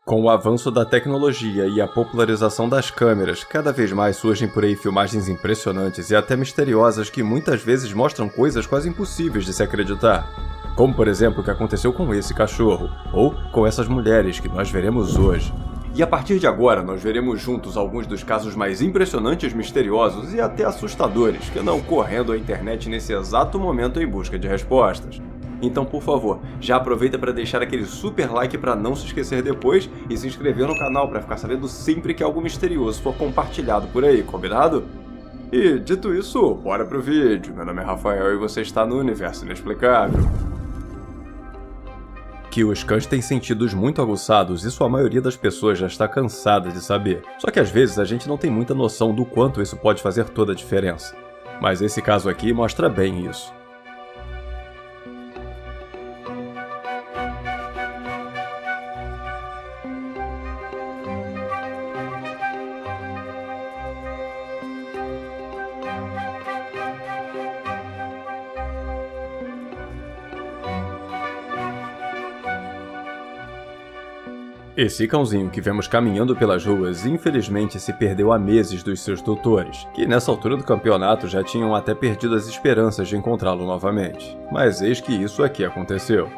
Com o avanço da tecnologia e a popularização das câmeras, cada vez mais surgem por aí filmagens impressionantes e até misteriosas que muitas vezes mostram coisas quase impossíveis de se acreditar. Como por exemplo o que aconteceu com esse cachorro, ou com essas mulheres que nós veremos hoje. E a partir de agora nós veremos juntos alguns dos casos mais impressionantes, misteriosos e até assustadores que andam correndo a internet nesse exato momento em busca de respostas. Então, por favor, já aproveita para deixar aquele super like para não se esquecer depois e se inscrever no canal para ficar sabendo sempre que algo misterioso for compartilhado por aí, combinado? E, dito isso, bora pro vídeo. Meu nome é Rafael e você está no Universo Inexplicável. Que os cães têm sentidos muito aguçados, isso a maioria das pessoas já está cansada de saber. Só que às vezes a gente não tem muita noção do quanto isso pode fazer toda a diferença. Mas esse caso aqui mostra bem isso. Esse cãozinho que vemos caminhando pelas ruas infelizmente se perdeu há meses dos seus tutores, que nessa altura do campeonato já tinham até perdido as esperanças de encontrá-lo novamente. Mas eis que isso aqui aconteceu.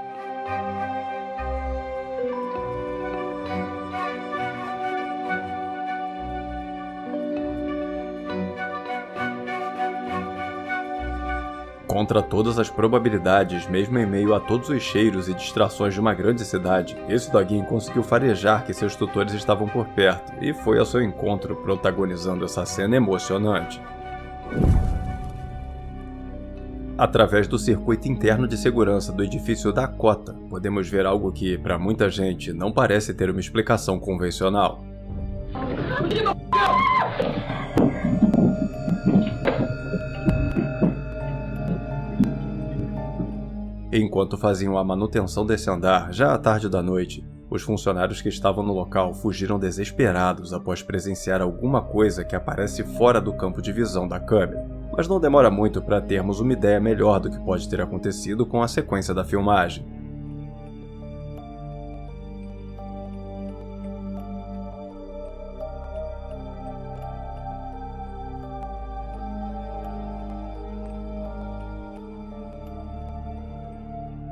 Contra todas as probabilidades, mesmo em meio a todos os cheiros e distrações de uma grande cidade, esse doguinho conseguiu farejar que seus tutores estavam por perto e foi ao seu encontro protagonizando essa cena emocionante. Através do circuito interno de segurança do edifício Dakota, podemos ver algo que, para muita gente, não parece ter uma explicação convencional. Enquanto faziam a manutenção desse andar, já à tarde da noite, os funcionários que estavam no local fugiram desesperados após presenciar alguma coisa que aparece fora do campo de visão da câmera. Mas não demora muito para termos uma ideia melhor do que pode ter acontecido com a sequência da filmagem.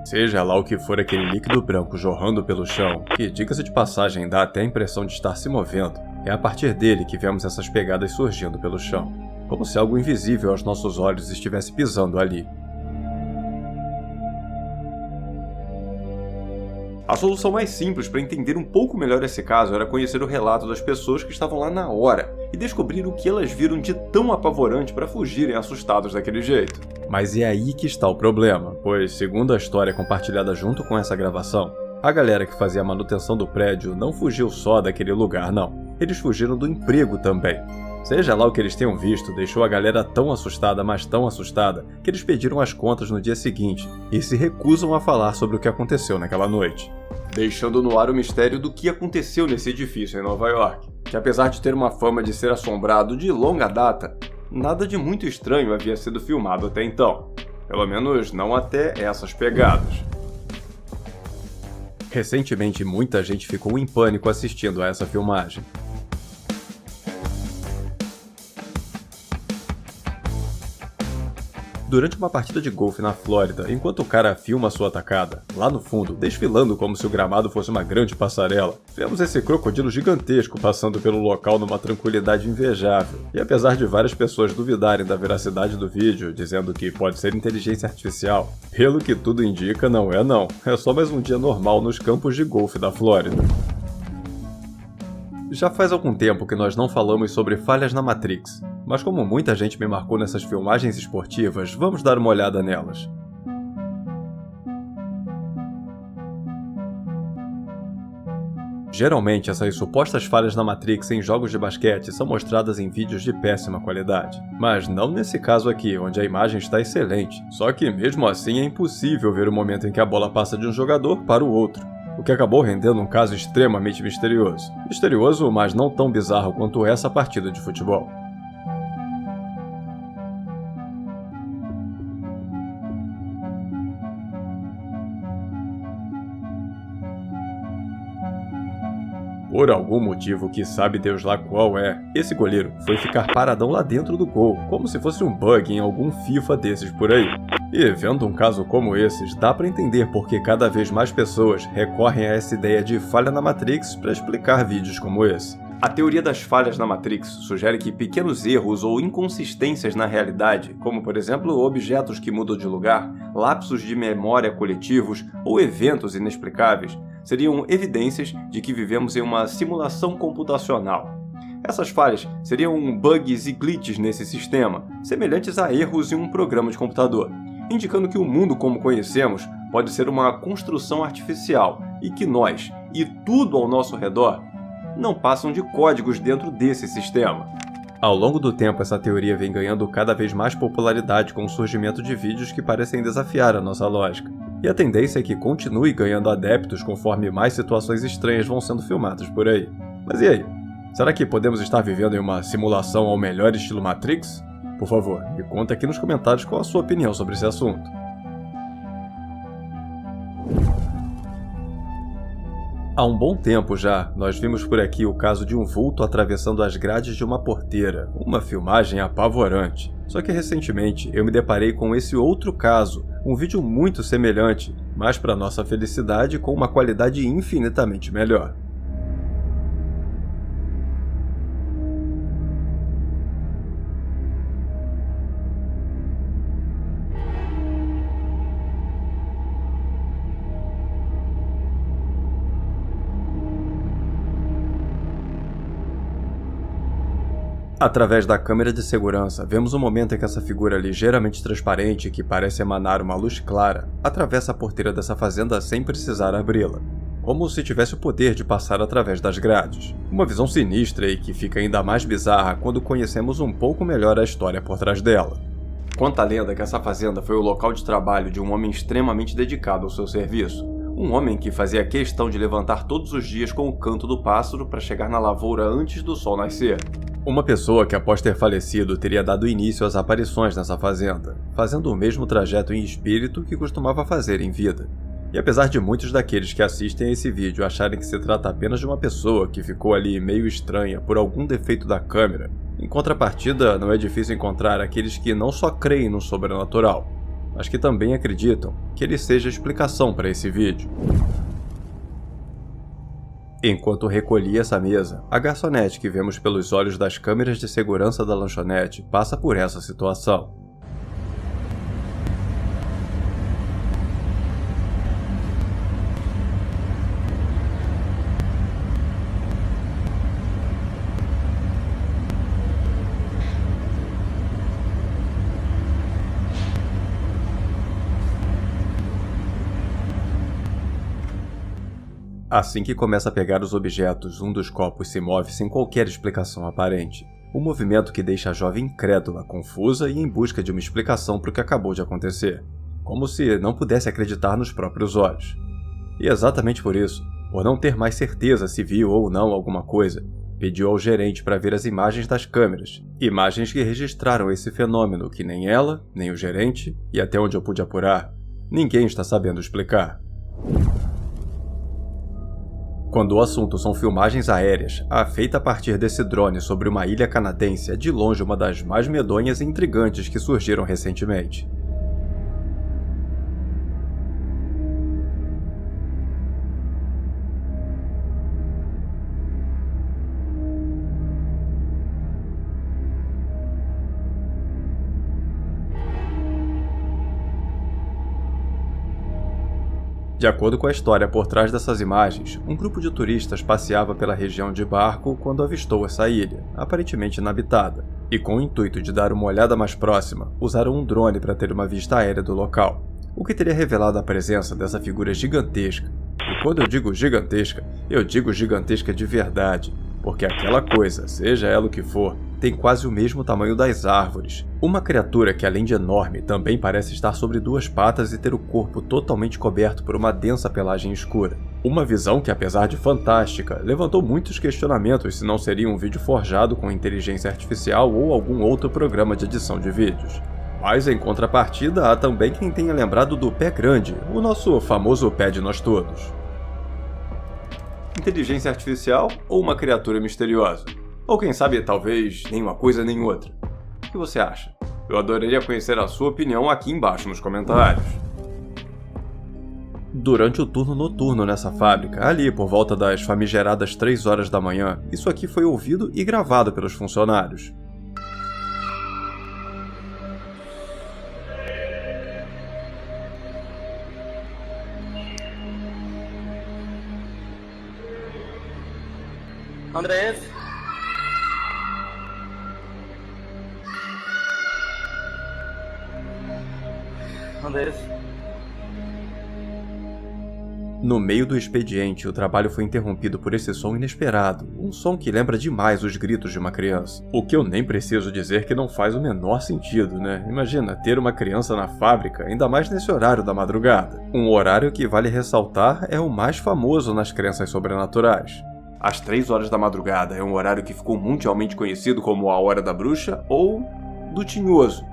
Seja lá o que for aquele líquido branco jorrando pelo chão, que, diga-se de passagem, dá até a impressão de estar se movendo, é a partir dele que vemos essas pegadas surgindo pelo chão, como se algo invisível aos nossos olhos estivesse pisando ali. A solução mais simples para entender um pouco melhor esse caso era conhecer o relato das pessoas que estavam lá na hora e descobrir o que elas viram de tão apavorante para fugirem assustados daquele jeito. Mas é aí que está o problema, pois, segundo a história compartilhada junto com essa gravação, a galera que fazia a manutenção do prédio não fugiu só daquele lugar, não. Eles fugiram do emprego também. Seja lá o que eles tenham visto, deixou a galera tão assustada, mas tão assustada, que eles pediram as contas no dia seguinte e se recusam a falar sobre o que aconteceu naquela noite. Deixando no ar o mistério do que aconteceu nesse edifício em Nova York, que apesar de ter uma fama de ser assombrado de longa data, nada de muito estranho havia sido filmado até então. Pelo menos não até essas pegadas. Recentemente, muita gente ficou em pânico assistindo a essa filmagem. Durante uma partida de golfe na Flórida, enquanto o cara filma sua atacada, lá no fundo, desfilando como se o gramado fosse uma grande passarela, vemos esse crocodilo gigantesco passando pelo local numa tranquilidade invejável. E apesar de várias pessoas duvidarem da veracidade do vídeo, dizendo que pode ser inteligência artificial, pelo que tudo indica, não é não. É só mais um dia normal nos campos de golfe da Flórida. Já faz algum tempo que nós não falamos sobre falhas na Matrix, mas como muita gente me marcou nessas filmagens esportivas, vamos dar uma olhada nelas. Geralmente, essas supostas falhas na Matrix em jogos de basquete são mostradas em vídeos de péssima qualidade. Mas não nesse caso aqui, onde a imagem está excelente. Só que mesmo assim é impossível ver o momento em que a bola passa de um jogador para o outro, o que acabou rendendo um caso extremamente misterioso. Misterioso, mas não tão bizarro quanto essa partida de futebol. Por algum motivo que sabe Deus lá qual é, esse goleiro foi ficar paradão lá dentro do gol, como se fosse um bug em algum FIFA desses por aí. E vendo um caso como esses, dá pra entender por que cada vez mais pessoas recorrem a essa ideia de falha na Matrix para explicar vídeos como esse. A teoria das falhas na Matrix sugere que pequenos erros ou inconsistências na realidade, como por exemplo objetos que mudam de lugar, lapsos de memória coletivos ou eventos inexplicáveis, seriam evidências de que vivemos em uma simulação computacional. Essas falhas seriam bugs e glitches nesse sistema, semelhantes a erros em um programa de computador, indicando que o mundo como conhecemos pode ser uma construção artificial e que nós, e tudo ao nosso redor, não passam de códigos dentro desse sistema. Ao longo do tempo, essa teoria vem ganhando cada vez mais popularidade com o surgimento de vídeos que parecem desafiar a nossa lógica. E a tendência é que continue ganhando adeptos conforme mais situações estranhas vão sendo filmadas por aí. Mas e aí? Será que podemos estar vivendo em uma simulação ao melhor estilo Matrix? Por favor, me conta aqui nos comentários qual a sua opinião sobre esse assunto. Há um bom tempo já, nós vimos por aqui o caso de um vulto atravessando as grades de uma porteira, uma filmagem apavorante. Só que recentemente eu me deparei com esse outro caso, um vídeo muito semelhante, mas para nossa felicidade com uma qualidade infinitamente melhor. Através da câmera de segurança, vemos o momento em que essa figura ligeiramente transparente, que parece emanar uma luz clara, atravessa a porteira dessa fazenda sem precisar abri-la, como se tivesse o poder de passar através das grades. Uma visão sinistra e que fica ainda mais bizarra quando conhecemos um pouco melhor a história por trás dela. Conta a lenda que essa fazenda foi o local de trabalho de um homem extremamente dedicado ao seu serviço. Um homem que fazia questão de levantar todos os dias com o canto do pássaro para chegar na lavoura antes do sol nascer. Uma pessoa que após ter falecido teria dado início às aparições nessa fazenda, fazendo o mesmo trajeto em espírito que costumava fazer em vida. E apesar de muitos daqueles que assistem a esse vídeo acharem que se trata apenas de uma pessoa que ficou ali meio estranha por algum defeito da câmera, em contrapartida não é difícil encontrar aqueles que não só creem no sobrenatural, mas que também acreditam que ele seja a explicação para esse vídeo. Enquanto recolhia essa mesa, a garçonete que vemos pelos olhos das câmeras de segurança da lanchonete passa por essa situação. Assim que começa a pegar os objetos, um dos copos se move sem qualquer explicação aparente. Um movimento que deixa a jovem incrédula, confusa e em busca de uma explicação para o que acabou de acontecer. Como se não pudesse acreditar nos próprios olhos. E exatamente por isso, por não ter mais certeza se viu ou não alguma coisa, pediu ao gerente para ver as imagens das câmeras. Imagens que registraram esse fenômeno que nem ela, nem o gerente, e até onde eu pude apurar, ninguém está sabendo explicar. Quando o assunto são filmagens aéreas, a feita a partir desse drone sobre uma ilha canadense é de longe uma das mais medonhas e intrigantes que surgiram recentemente. De acordo com a história por trás dessas imagens, um grupo de turistas passeava pela região de barco quando avistou essa ilha, aparentemente inabitada, e com o intuito de dar uma olhada mais próxima, usaram um drone para ter uma vista aérea do local, o que teria revelado a presença dessa figura gigantesca. E quando eu digo gigantesca de verdade, porque aquela coisa, seja ela o que for, tem quase o mesmo tamanho das árvores. Uma criatura que, além de enorme, também parece estar sobre duas patas e ter o corpo totalmente coberto por uma densa pelagem escura. Uma visão que, apesar de fantástica, levantou muitos questionamentos se não seria um vídeo forjado com inteligência artificial ou algum outro programa de edição de vídeos. Mas, em contrapartida, há também quem tenha lembrado do Pé Grande, o nosso famoso pé de nós todos. Inteligência artificial ou uma criatura misteriosa? Ou quem sabe, talvez, nem uma coisa nem outra? O que você acha? Eu adoraria conhecer a sua opinião aqui embaixo nos comentários. Durante o turno noturno nessa fábrica, ali por volta das famigeradas 3 horas da manhã, isso aqui foi ouvido e gravado pelos funcionários. Andrés. Andrés. No meio do expediente, o trabalho foi interrompido por esse som inesperado, um som que lembra demais os gritos de uma criança. O que eu nem preciso dizer que não faz o menor sentido, né? Imagina ter uma criança na fábrica, ainda mais nesse horário da madrugada. Um horário que, vale ressaltar, é o mais famoso nas crenças sobrenaturais. Às 3 horas da madrugada é um horário que ficou mundialmente conhecido como a Hora da Bruxa ou do Tinhoso.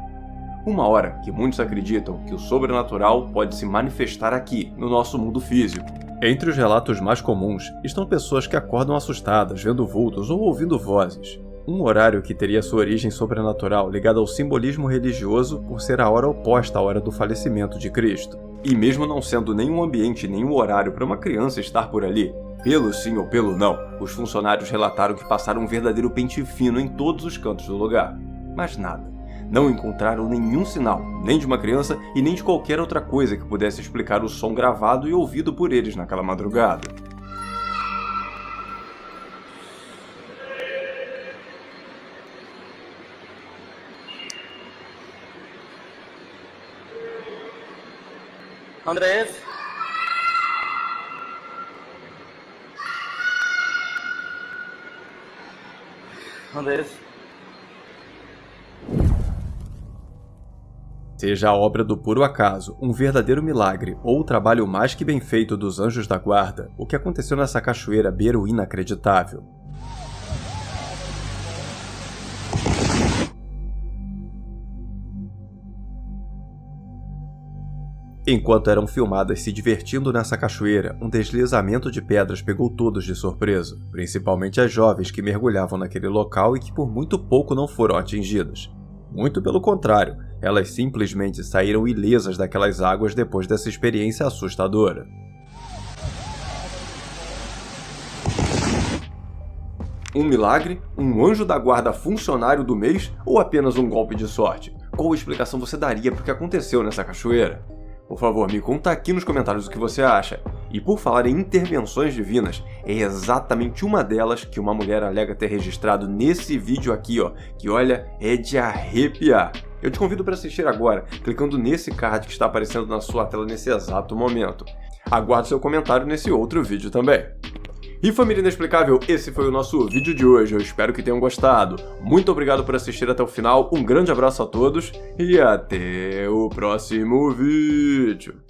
Uma hora que muitos acreditam que o sobrenatural pode se manifestar aqui, no nosso mundo físico. Entre os relatos mais comuns estão pessoas que acordam assustadas, vendo vultos ou ouvindo vozes. Um horário que teria sua origem sobrenatural ligado ao simbolismo religioso por ser a hora oposta à hora do falecimento de Cristo. E mesmo não sendo nenhum ambiente nem um horário para uma criança estar por ali, pelo sim ou pelo não, os funcionários relataram que passaram um verdadeiro pente fino em todos os cantos do lugar. Mas nada. Não encontraram nenhum sinal, nem de uma criança e nem de qualquer outra coisa que pudesse explicar o som gravado e ouvido por eles naquela madrugada. Andrés. Andrés. Seja a obra do puro acaso, um verdadeiro milagre ou o trabalho mais que bem feito dos anjos da guarda, o que aconteceu nessa cachoeira beira o inacreditável. Enquanto eram filmadas se divertindo nessa cachoeira, um deslizamento de pedras pegou todos de surpresa, principalmente as jovens que mergulhavam naquele local e que por muito pouco não foram atingidas. Muito pelo contrário, elas simplesmente saíram ilesas daquelas águas depois dessa experiência assustadora. Um milagre? Um anjo da guarda funcionário do mês? Ou apenas um golpe de sorte? Qual explicação você daria para o que aconteceu nessa cachoeira? Por favor, me conta aqui nos comentários o que você acha. E por falar em intervenções divinas, é exatamente uma delas que uma mulher alega ter registrado nesse vídeo aqui, ó, que olha, é de arrepiar. Eu te convido para assistir agora, clicando nesse card que está aparecendo na sua tela nesse exato momento. Aguardo seu comentário nesse outro vídeo também. E família inexplicável, esse foi o nosso vídeo de hoje, eu espero que tenham gostado. Muito obrigado por assistir até o final, um grande abraço a todos e até o próximo vídeo.